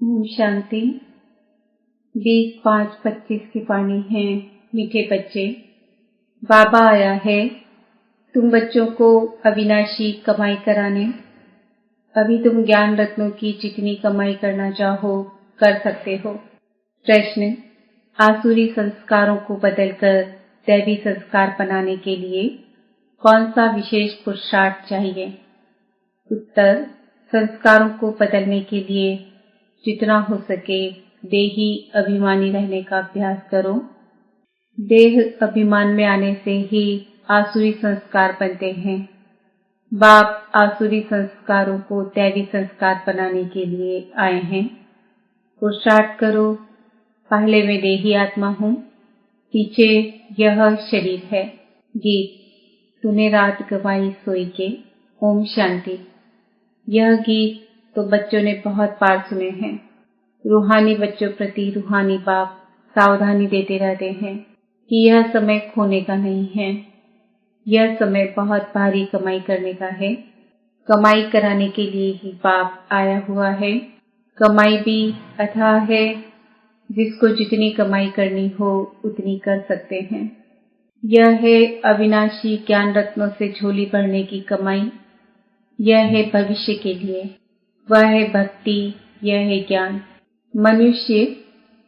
ओम शांति। 20/5/25 की वाणी है। मीठे बच्चे, बाबा आया है तुम बच्चों को अविनाशी कमाई कराने। अभी तुम ज्ञान रत्नों की जितनी कमाई करना चाहो कर सकते हो। प्रश्न, आसुरी संस्कारों को बदलकर दैवी संस्कार बनाने के लिए कौन सा विशेष पुरुषार्थ चाहिए? उत्तर, संस्कारों को बदलने के लिए जितना हो सके देही अभिमानी रहने का अभ्यास करो। देह अभिमान में आने से ही आसुरी संस्कार बनते हैं। बाप आसुरी संस्कारों को दैवी संस्कार बनाने के लिए आए हैं। पुरुषार्थ करो, पहले मैं देही आत्मा हूँ, पीछे यह शरीर है। गीत, तूने रात गवाई सोई के। ओम शांति। यह गीत तो बच्चों ने बहुत बार सुने हैं। रूहानी बच्चों प्रति रूहानी बाप सावधानी देते रहते हैं कि यह समय खोने का नहीं है। यह समय बहुत भारी कमाई करने का है। कमाई कराने के लिए ही बाप आया हुआ है। कमाई भी अथाह है, जिसको जितनी कमाई करनी हो उतनी कर सकते हैं। यह है अविनाशी ज्ञान रत्नों से झोली भरने की कमाई। यह है भविष्य के लिए, वह है भक्ति, यह है ज्ञान। मनुष्य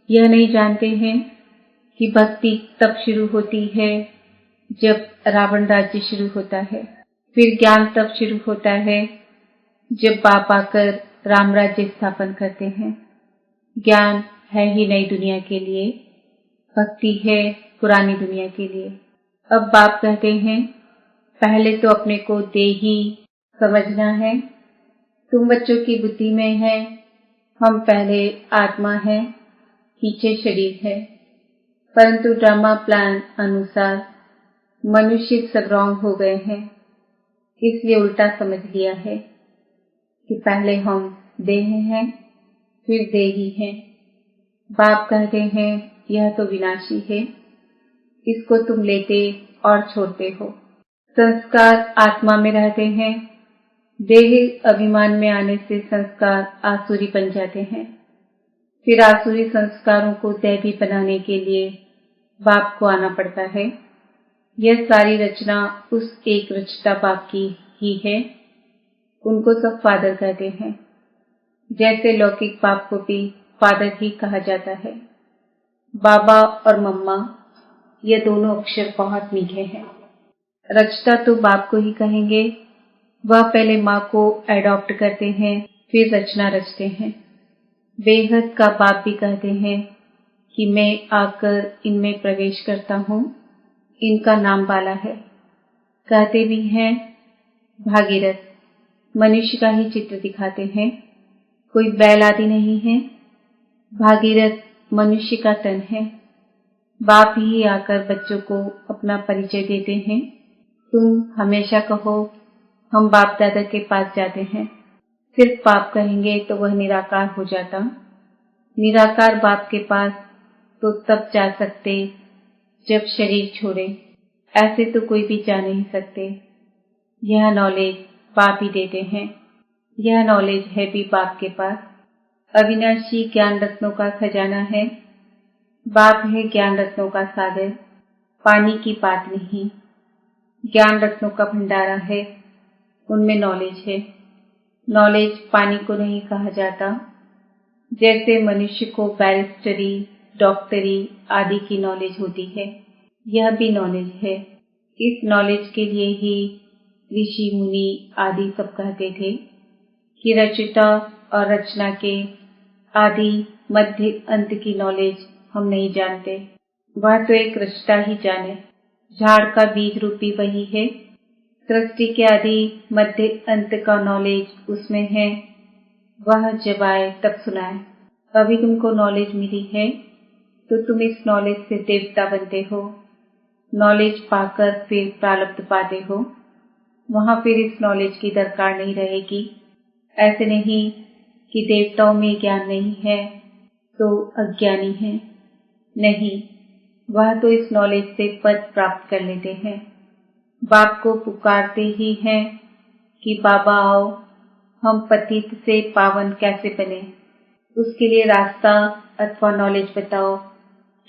यह नहीं जानते हैं कि भक्ति तब शुरू होती है जब रावण राज्य शुरू होता है, फिर ज्ञान तब शुरू होता है जब बाप आकर राम राज्य स्थापन करते हैं। ज्ञान है ही नई दुनिया के लिए, भक्ति है पुरानी दुनिया के लिए। अब बाप कहते हैं पहले तो अपने को देही समझना है। तुम बच्चों की बुद्धि में है हम पहले आत्मा है, पीछे शरीर है, परंतु ड्रामा प्लान अनुसार मनुष्य सब रॉन्ग हो गए हैं, इसलिए उल्टा समझ लिया है कि पहले हम देह हैं फिर देही हैं। बाप कहते हैं यह तो विनाशी है, इसको तुम लेते और छोड़ते हो। संस्कार आत्मा में रहते हैं, देह अभिमान में आने से संस्कार आसुरी बन जाते हैं। फिर आसुरी संस्कारों को दैवी बनाने के लिए बाप को आना पड़ता है। यह सारी रचना उस एक रचता बाप की ही है। उनको सब फादर कहते हैं, जैसे लौकिक बाप को भी फादर ही कहा जाता है। बाबा और मम्मा ये दोनों अक्षर बहुत मीठे हैं। रचता तो बाप को ही कहेंगे, वह पहले माँ को एडॉप्ट करते हैं फिर रचना रचते हैं। बेहद का बाप भी कहते हैं कि मैं आकर इनमें प्रवेश करता हूँ, इनका नाम बाला है। कहते भी हैं भागीरथ, मनुष्य का ही चित्र दिखाते हैं, कोई बैल आदि नहीं है। भागीरथ मनुष्य का तन है। बाप ही आकर बच्चों को अपना परिचय देते हैं। तुम हमेशा कहो हम बाप दादा के पास जाते हैं। सिर्फ बाप कहेंगे तो वह निराकार हो जाता। निराकार बाप के पास तो तब जा सकते जब शरीर छोड़े, ऐसे तो कोई भी जा नहीं सकते। यह नॉलेज बाप ही देते हैं। यह नॉलेज है भी बाप के पास। अविनाशी ज्ञान रत्नों का खजाना है। बाप है ज्ञान रत्नों का सागर, पानी की बात नहीं। ज्ञान रत्नों का भंडारा है, उनमें नॉलेज है। नॉलेज पानी को नहीं कहा जाता। जैसे मनुष्य को बैरिस्टरी, डॉक्टरी आदि की नॉलेज होती है, यह भी नॉलेज है। इस नॉलेज के लिए ही ऋषि मुनि आदि सब कहते थे कि रचयिता और रचना के आदि मध्य अंत की नॉलेज हम नहीं जानते। वह तो एक रचता ही जाने। झाड़ का बीज रूपी वही है। सृष्टि के आदि मध्य अंत का नॉलेज उसमें है। वह जब आए तब सुनाए। अभी तुमको नॉलेज मिली है तो तुम इस नॉलेज से देवता बनते हो। नॉलेज पाकर फिर प्रारब्ध पाते हो, वहां फिर इस नॉलेज की दरकार नहीं रहेगी। ऐसे नहीं कि देवताओं में ज्ञान नहीं है तो अज्ञानी है, नहीं, वह तो इस नॉलेज से पद प्राप्त कर लेते हैं। बाप को पुकारते ही हैं कि बाबा आओ, हम पतित से पावन कैसे बने। उसके लिए रास्ता अथवा नॉलेज बताओ,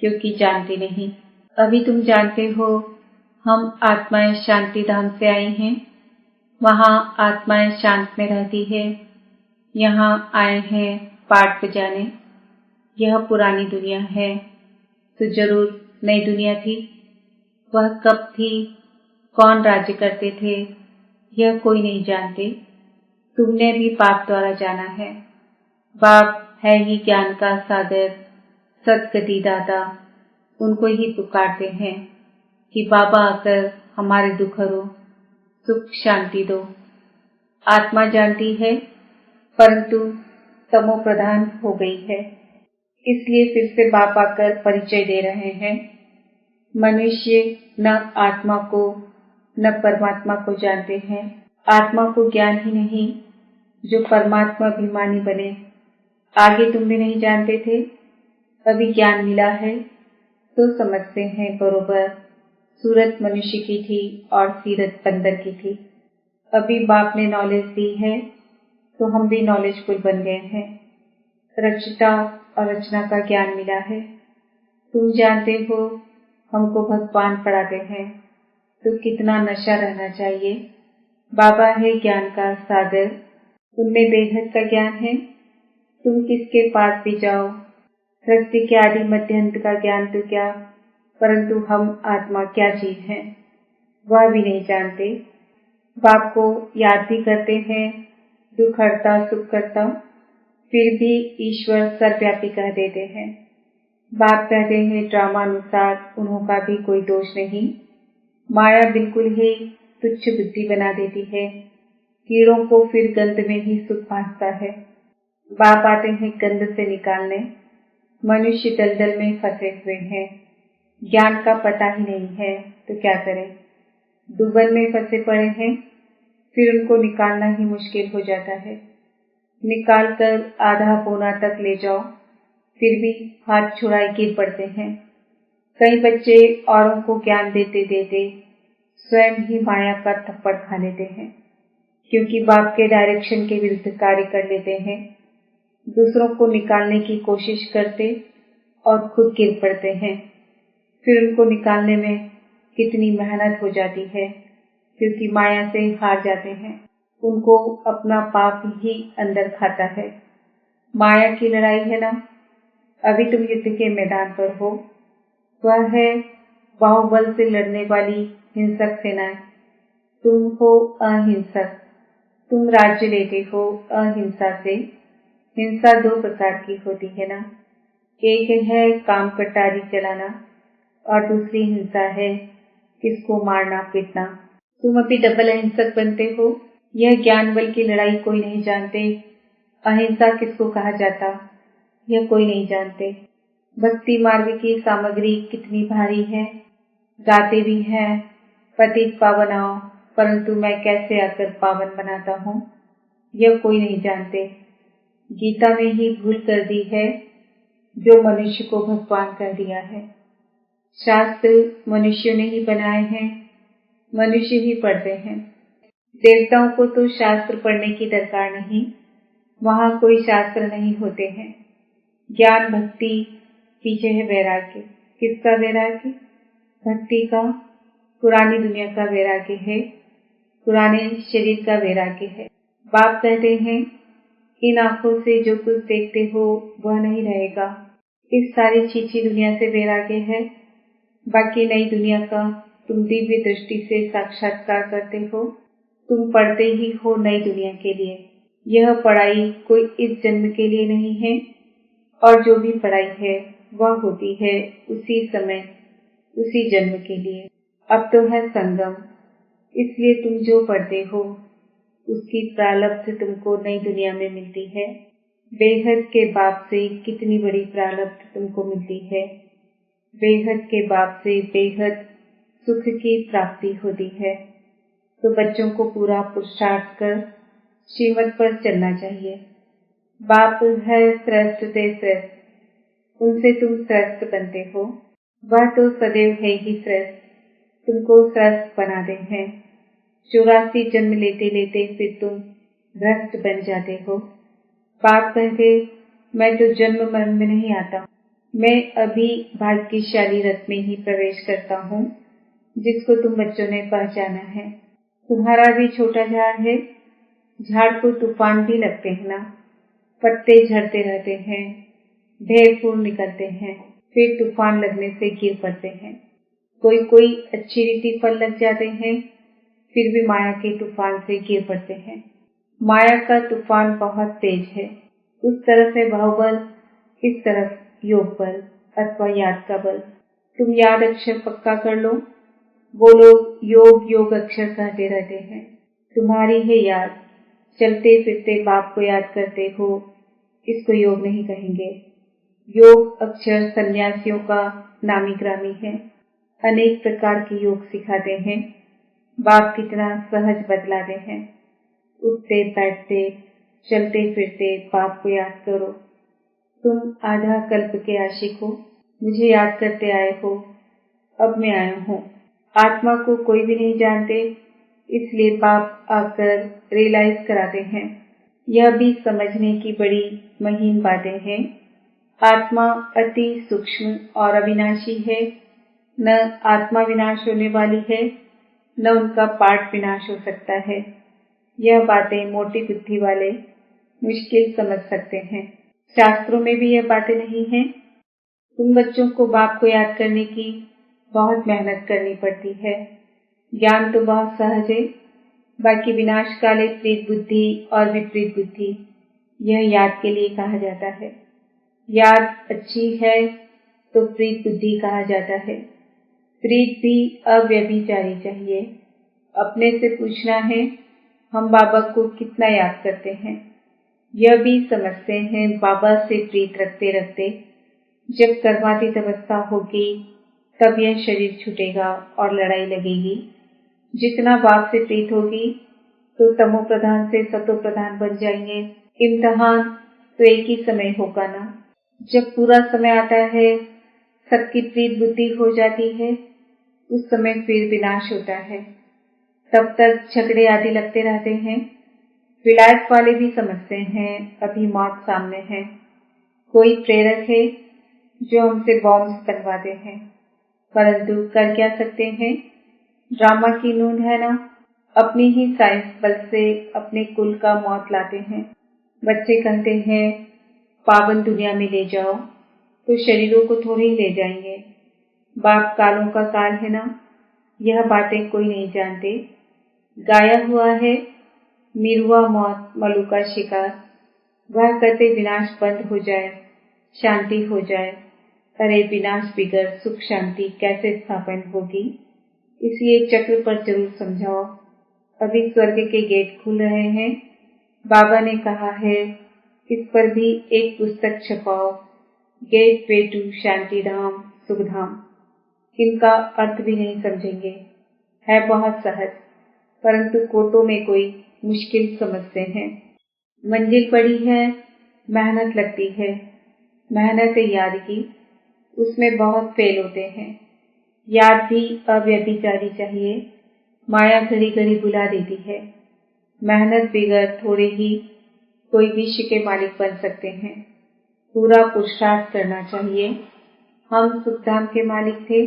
क्योंकि जानते नहीं। अभी तुम जानते हो हम आत्माएं शांति धाम से आई हैं, वहाँ आत्माएं शांत में रहती है। यहाँ आए हैं पाठ बजाने। यह पुरानी दुनिया है तो जरूर नई दुनिया थी। वह कब थी, कौन राज्य करते थे, यह कोई नहीं जानते। तुमने भी बाप द्वारा जाना है। बाप है ही ज्ञान का सागर, सदगति दाता। उनको ही पुकारते हैं कि बाबा आकर हमारे दुख हरो, सुख शांति दो। आत्मा जानती है परंतु तमो प्रधान हो गई है, इसलिए फिर से बाप आकर परिचय दे रहे हैं। मनुष्य न आत्मा को न परमात्मा को जानते हैं। आत्मा को ज्ञान ही नहीं जो परमात्मा अभिमानी बने। आगे तुम भी नहीं जानते थे, अभी ज्ञान मिला है तो समझते हैं बरोबर। सूरत मनुष्य की थी और सीरत बंदर की थी। अभी बाप ने नॉलेज दी है तो हम भी नॉलेजफुल बन गए हैं। रचना और रचना का ज्ञान मिला है। तुम जानते हो हमको भगवान पढ़ाते हैं तो कितना नशा रहना चाहिए। बाबा है ज्ञान का सागर, उनमें बेहद का ज्ञान है। तुम किसके पास भी जाओ, सृष्टि के आदि मध्यांत का ज्ञान तो क्या, परंतु हम आत्मा क्या चीज है वह भी नहीं जानते। बाप को याद भी करते हैं, दुख हरता सुख करता, फिर भी ईश्वर सर्वव्यापी कह देते हैं। बाप कहते हैं ड्रामा अनुसार उन्हों का भी कोई दोष नहीं। माया बिल्कुल ही तुच्छ बुद्धि बना देती है। कीड़ों को फिर गंध में ही सुख भासता है। बाप आते हैं गंध से निकालने। मनुष्य दलदल में फंसे हुए हैं, ज्ञान का पता ही नहीं है तो क्या करें। डूबन में फंसे पड़े हैं, फिर उनको निकालना ही मुश्किल हो जाता है। निकाल कर आधा पौना तक ले जाओ, फिर भी हाथ छुड़ाए गिर पड़ते हैं। कई बच्चे औरों को ज्ञान देते देते स्वयं ही माया का थप्पड़ खा लेते हैं, क्योंकि बाप के डायरेक्शन के विरुद्ध कार्य कर लेते हैं। दूसरों को निकालने की कोशिश करते और खुद गिर पड़ते हैं। फिर उनको निकालने में कितनी मेहनत हो जाती है, क्योंकि माया से हार जाते हैं। उनको अपना पाप ही अंदर खाता है। माया की लड़ाई है ना। अभी तुम युद्ध के मैदान पर हो, वह है बाहुबल से लड़ने वाली हिंसक सेनाएं। तुम हो अहिंसक। तुम राज्य लेते हो अहिंसा से। हिंसा दो प्रकार की होती है ना, एक है काम कटारी चलाना और दूसरी हिंसा है किसको मारना पीटना। तुम अभी डबल अहिंसक बनते हो। यह ज्ञान बल की लड़ाई कोई नहीं जानते। अहिंसा किसको कहा जाता यह कोई नहीं जानते। भक्ति मार्ग की सामग्री कितनी भारी है। गाते भी हैं पतित पावन आओ, परंतु मैं कैसे आकर पावन बनाता हूँ यह कोई नहीं जानते। गीता में ही भूल कर दी है जो मनुष्य को भगवान कर दिया है। शास्त्र मनुष्यों ने ही बनाए हैं, मनुष्य ही पढ़ते हैं। देवताओं को तो शास्त्र पढ़ने की दरकार नहीं, वहाँ कोई शास्त्र नहीं होते हैं। ज्ञान भक्ति पीछे है वैराग्य। किसका वैराग्य? भक्ति का। पुरानी दुनिया का वैराग्य है, पुराने शरीर का वैराग्य है। बाप कहते हैं इन आंखों से जो कुछ देखते हो वह नहीं रहेगा। इस सारी छीछी दुनिया से वैराग्य है। बाकी नई दुनिया का तुम दिव्य दृष्टि से साक्षात्कार करते हो। तुम पढ़ते ही हो नई दुनिया के लिए। यह पढ़ाई कोई इस जन्म के लिए नहीं है, और जो भी पढ़ाई है वह होती है उसी समय उसी जन्म के लिए। अब तो है संगम, इसलिए तुम जो पढ़ते हो उसकी प्रारब्ध तुमको नई दुनिया में मिलती है। बेहद के बाप से कितनी बड़ी प्रारब्ध तुमको मिलती है। बेहद के बाप से बेहद सुख की प्राप्ति होती है। तो बच्चों को पूरा पुरुषार्थ कर श्रीमत पर चलना चाहिए। बाप है श्रेष्ठ से श्रेष्ठ, उनसे तुम श्रेष्ठ बनते हो। वह तो सदैव है ही श्रेष्ठ, तुमको श्रेष्ठ बनाते हैं। 84 जन्म लेते लेते फिर तुम भ्रष्ट बन जाते हो। बाप कहते मैं तो जन्म मरण में नहीं आता। मैं अभी भाग्यशाली रथ में ही प्रवेश करता हूँ जिसको तुम बच्चों ने पहचाना है। तुम्हारा भी छोटा झाड़ है। झाड़ को तूफान भी लगते हैं ना, पत्ते झड़ते रहते हैं, ढेर फूल निकलते हैं, फिर तूफान लगने से गिर पड़ते हैं। कोई कोई अच्छी रीति फल लग जाते हैं, फिर भी माया के तूफान से गिर पड़ते हैं। माया का तूफान बहुत तेज है। उस तरफ है बाहुबल, इस तरफ योग बल अथवा याद का बल। तुम याद अक्षर पक्का कर लो। वो लोग योग योग अक्षर कहते रहते हैं। तुम्हारी है याद, चलते फिरते बाप को याद करते हो, इसको योग नहीं कहेंगे। योग अक्षर सन्यासियों का नामी ग्रामी है। अनेक प्रकार के योग सिखाते हैं। बाप कितना सहज बतलाते हैं। उठते बैठते चलते फिरते बाप को याद करो। तुम आधा कल्प के आशिक हो, मुझे याद करते आए हो। अब मैं आया हूँ। आत्मा को कोई भी नहीं जानते, इसलिए बाप आकर रियलाइज कराते हैं। यह भी समझने की बड़ी महीन बातें हैं। आत्मा अति सूक्ष्म और अविनाशी है। न आत्मा विनाश होने वाली है, न उनका पार्ट विनाश हो सकता है। यह बातें मोटी बुद्धि वाले मुश्किल समझ सकते हैं। शास्त्रों में भी यह बातें नहीं हैं। तुम बच्चों को बाप को याद करने की बहुत मेहनत करनी पड़ती है। ज्ञान तो बहुत सहज है, बाकी विनाश काले प्रीत बुद्धि और विपरीत बुद्धि, यह याद के लिए कहा जाता है। याद अच्छी है तो प्रीत बुद्धि कहा जाता है। प्रीत भी अव्यभिचारी चाहिए। अपने से पूछना है, हम बाबा को कितना याद करते हैं। यह भी समझते हैं बाबा से प्रीत रखते रखते जब कर्मातीत अवस्था होगी तब यह शरीर छूटेगा और लड़ाई लगेगी। जितना बाप से प्रीत होगी तो तमो प्रधान से सतो प्रधान बन जाएंगे। इम्तिहान तो एक ही समय होगा ना। जब पूरा समय आता है, सबकी प्रीत बुद्धि हो जाती है, उस समय फिर विनाश होता है। तब तक झगड़े आदि लगते रहते हैं। विलायत वाले भी समझते हैं अभी मौत सामने है। कोई प्रेरक है जो हमसे बॉम्ब्स बनवाते हैं, परंतु कर क्या सकते हैं। ड्रामा की नूंद है ना। अपनी ही साइंस बल से अपने कुल का मौत लाते हैं। बच्चे कहते हैं पावन दुनिया में ले जाओ, तो शरीरों को थोड़े ही ले जाएंगे। बाप कालों का काल है ना, यह बातें कोई नहीं जानते। गाया हुआ है, मिरुआ मौत मलू का शिकार। वह कहते विनाश बंद हो जाए, शांति हो जाए। अरे विनाश बिगड़ सुख शांति कैसे स्थापन होगी। इसलिए चक्र पर जरूर समझाओ। अभी स्वर्ग के गेट खुल रहे हैं। बाबा ने कहा है इस पर भी एक पुस्तक छपाओ, गेट वे टू शांति धाम सुख धाम। इनका अर्थ भी नहीं समझेंगे, है बहुत सहज, परंतु कोटों में कोई मुश्किल समझते हैं। मंजिल बड़ी है, मेहनत लगती है। मेहनत है याद की, उसमें बहुत फेल होते हैं। याद भी अव्यभिचारी चाहिए। माया घड़ी घड़ी बुला देती है। मेहनत बिगड़ थोड़े ही कोई विश्व के मालिक बन सकते हैं। पूरा पुरुषार्थ करना चाहिए। हम सुखधाम के मालिक थे,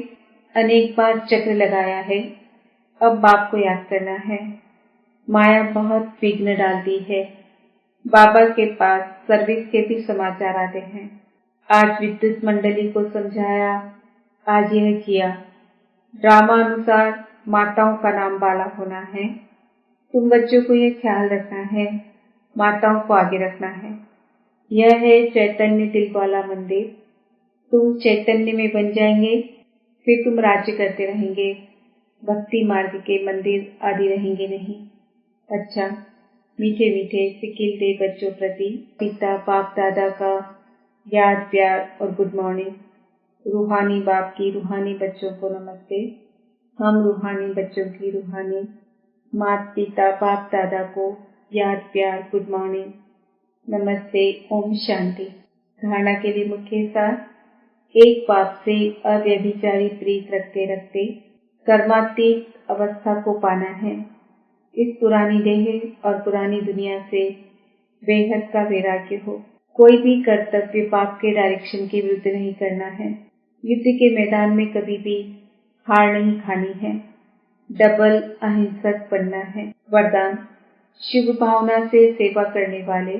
अनेक बार चक्र लगाया है, अब बाप को याद करना है। माया बहुत विघ्न डालती है। बाबा के पास सर्विस के भी समाचार आते हैं। आज विद्युत मंडली को समझाया, आज यह किया। ड्रामा अनुसार माताओं का नाम बाला होना है। तुम बच्चों को यह ख्याल रखना है, माताओं को आगे रखना है। यह है चैतन्य दिल वाला मंदिर। तुम चैतन्य में बन जाएंगे, फिर तुम राज्य करते रहेंगे। भक्ति मार्ग के मंदिर आदि रहेंगे नहीं। अच्छा, मीठे मीठे सिकिल दे बच्चों प्रति पिता बाप दादा का याद प्यार और गुड मॉर्निंग। रूहानी बाप की रूहानी बच्चों को नमस्ते। हम रूहानी बच्चों की रूहानी माता पिता बाप दादा को याद प्यार गुड मॉर्निंग नमस्ते ओम शांति। धारणा के लिए मुख्य सार, एक बाप से अव्यभिचारी प्रीत रखते रखते कर्मातीत अवस्था को पाना है। इस पुरानी देह और पुरानी दुनिया से बेहद का वैराग्य हो। कोई भी कर्तव्य पाप के डायरेक्शन के विरुद्ध नहीं करना है। युद्ध के मैदान में कभी भी हार नहीं खानी है। डबल अहिंसक बनना है। वरदान: शुभ भावना से सेवा करने वाले,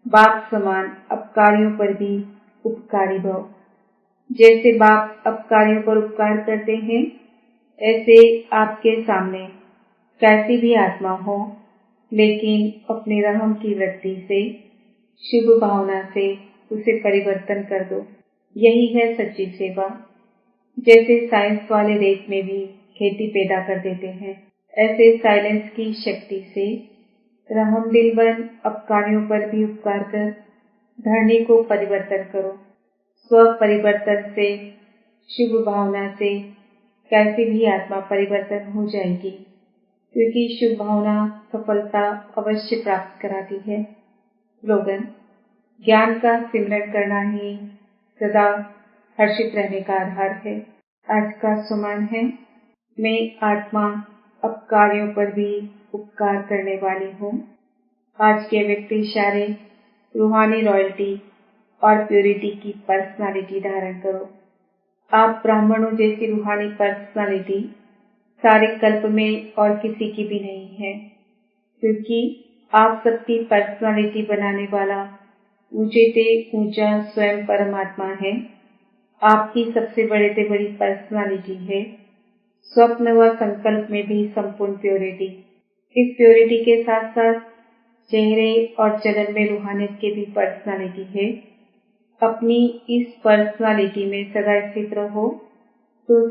बाप समान अपकारियों पर भी उपकारी भव। जैसे बाप अपकारियों पर उपकार करते हैं, ऐसे आपके सामने कैसी भी आत्मा हो, लेकिन अपने रहम की वृत्ति से, शुभ भावना से उसे परिवर्तन कर दो। यही है सच्ची सेवा। जैसे साइंस वाले रेत में भी खेती पैदा कर देते हैं, ऐसे साइलेंस की शक्ति से रहम दिल बन अपकारियों पर भी उपकार कर धरनी को परिवर्तन करो। स्व परिवर्तन से, शुभ भावना से कैसी भी आत्मा परिवर्तन हो जाएगी, क्योंकि शुभ भावना सफलता अवश्य प्राप्त कराती है। स्लोगन: ज्ञान का सिमरन करना ही सदा हर्षित रहने का आधार है। आज का सुमन है: मैं आत्मा अपकारियों पर भी उपकार करने वाली हूँ। आज के व्यक्ति इशारे रूहानी रॉयल्टी और प्योरिटी की पर्सनालिटी धारण करो। आप ब्राह्मणों जैसी रूहानी पर्सनालिटी सारे कल्प में और किसी की भी नहीं है, क्योंकि आप सबकी पर्सनालिटी बनाने वाला ऊंचे से ऊंचा स्वयं परमात्मा है। आपकी सबसे बड़े से बड़ी पर्सनालिटी है। स्वप्न व संकल्प में भी संपूर्ण प्योरिटी। इस प्योरिटी के साथ साथ चेहरे और चलन में रूहानियत की भी पर्सनालिटी है। अपनी इस पर्सनालिटी में सदा स्थित रहो